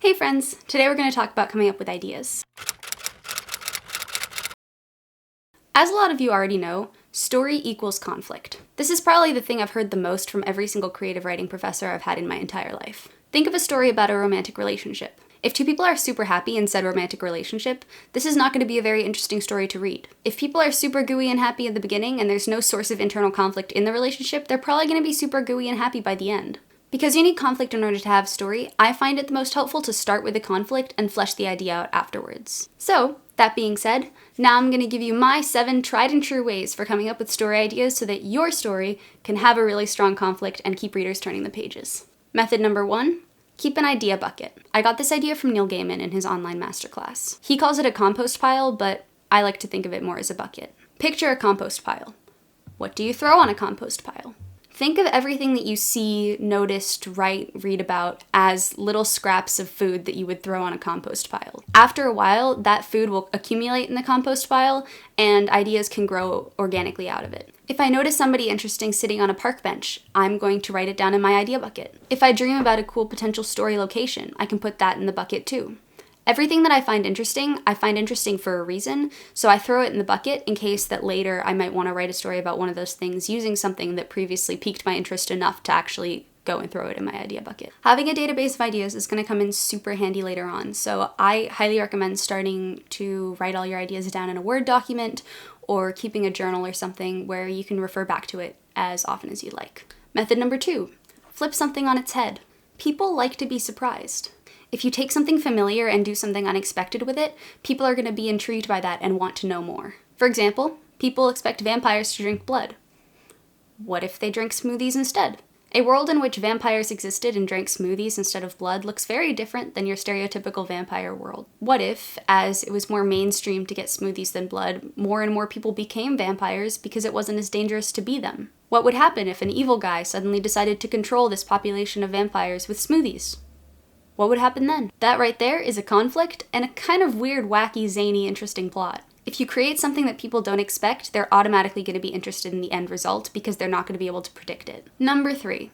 Hey friends! Today we're going to talk about coming up with ideas. As a lot of you already know, story equals conflict. This is probably the thing I've heard the most from every single creative writing professor I've had in my entire life. Think of a story about a romantic relationship. If two people are super happy in said romantic relationship, this is not going to be a very interesting story to read. If people are super gooey and happy at the beginning and there's no source of internal conflict in the relationship, they're probably going to be super gooey and happy by the end. Because you need conflict in order to have story, I find it the most helpful to start with the conflict and flesh the idea out afterwards. So, that being said, now I'm going to give you my 7 tried and true ways for coming up with story ideas so that your story can have a really strong conflict and keep readers turning the pages. Method number 1, keep an idea bucket. I got this idea from Neil Gaiman in his online masterclass. He calls it a compost pile, but I like to think of it more as a bucket. Picture a compost pile. What do you throw on a compost pile? Think of everything that you see, noticed, write, read about as little scraps of food that you would throw on a compost pile. After a while, that food will accumulate in the compost pile and ideas can grow organically out of it. If I notice somebody interesting sitting on a park bench, I'm going to write it down in my idea bucket. If I dream about a cool potential story location, I can put that in the bucket too. Everything that I find interesting for a reason, so I throw it in the bucket in case that later I might want to write a story about one of those things using something that previously piqued my interest enough to actually go and throw it in my idea bucket. Having a database of ideas is going to come in super handy later on, so I highly recommend starting to write all your ideas down in a Word document or keeping a journal or something where you can refer back to it as often as you like. Method number 2, flip something on its head. People like to be surprised. If you take something familiar and do something unexpected with it, people are going to be intrigued by that and want to know more. For example, people expect vampires to drink blood. What if they drink smoothies instead? A world in which vampires existed and drank smoothies instead of blood looks very different than your stereotypical vampire world. What if, as it was more mainstream to get smoothies than blood, more and more people became vampires because it wasn't as dangerous to be them? What would happen if an evil guy suddenly decided to control this population of vampires with smoothies? What would happen then? That right there is a conflict and a kind of weird, wacky, zany, interesting plot. If you create something that people don't expect, they're automatically going to be interested in the end result because they're not going to be able to predict it. Number 3,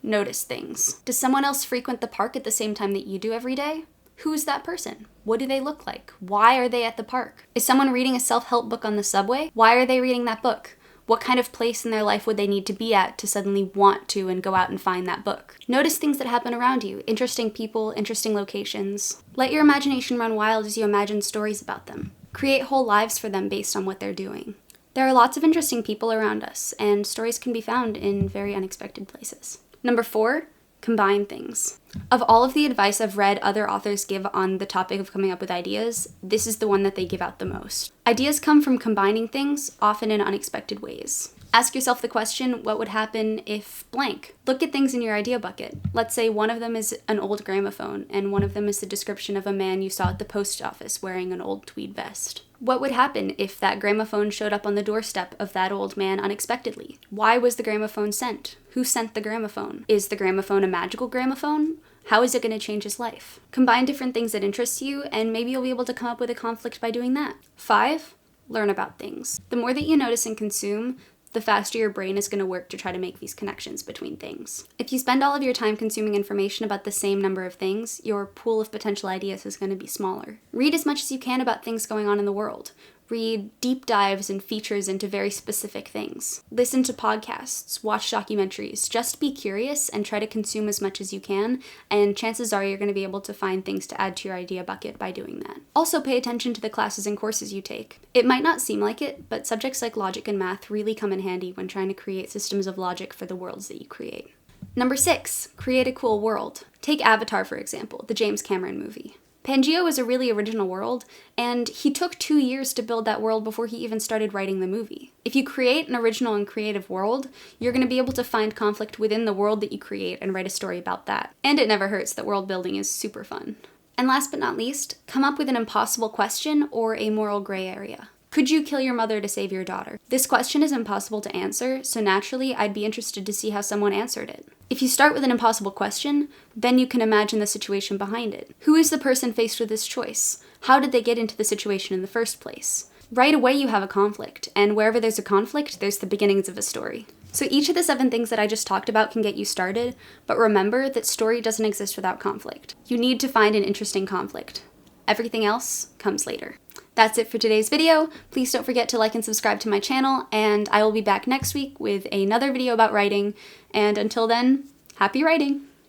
notice things. Does someone else frequent the park at the same time that you do every day? Who's that person? What do they look like? Why are they at the park? Is someone reading a self-help book on the subway? Why are they reading that book? What kind of place in their life would they need to be at to suddenly want to and go out and find that book? Notice things that happen around you, interesting people, interesting locations. Let your imagination run wild as you imagine stories about them. Create whole lives for them based on what they're doing. There are lots of interesting people around us, and stories can be found in very unexpected places. Number 4, combine things. Of all of the advice I've read other authors give on the topic of coming up with ideas, this is the one that they give out the most. Ideas come from combining things, often in unexpected ways. Ask yourself the question, what would happen if blank? Look at things in your idea bucket. Let's say one of them is an old gramophone, and one of them is the description of a man you saw at the post office wearing an old tweed vest. What would happen if that gramophone showed up on the doorstep of that old man unexpectedly? Why was the gramophone sent? Who sent the gramophone? Is the gramophone a magical gramophone? How is it going to change his life? Combine different things that interest you, and maybe you'll be able to come up with a conflict by doing that. 5, learn about things. The more that you notice and consume, the faster your brain is going to work to try to make these connections between things. If you spend all of your time consuming information about the same number of things, your pool of potential ideas is going to be smaller. Read as much as you can about things going on in the world. Read deep dives and features into very specific things. Listen to podcasts, watch documentaries. Just be curious and try to consume as much as you can, and chances are you're going to be able to find things to add to your idea bucket by doing that. Also pay attention to the classes and courses you take. It might not seem like it, but subjects like logic and math really come in handy when trying to create systems of logic for the worlds that you create. Number 6, create a cool world. Take Avatar, for example, the James Cameron movie. Pangaea was a really original world, and he took 2 years to build that world before he even started writing the movie. If you create an original and creative world, you're going to be able to find conflict within the world that you create and write a story about that. And it never hurts that world building is super fun. And last but not least, come up with an impossible question or a moral gray area. Could you kill your mother to save your daughter? This question is impossible to answer, so naturally I'd be interested to see how someone answered it. If you start with an impossible question, then you can imagine the situation behind it. Who is the person faced with this choice? How did they get into the situation in the first place? Right away you have a conflict, and wherever there's a conflict, there's the beginnings of a story. So each of the 7 things that I just talked about can get you started, but remember that story doesn't exist without conflict. You need to find an interesting conflict. Everything else comes later. That's it for today's video. Please don't forget to like and subscribe to my channel, and I will be back next week with another video about writing. And until then, happy writing!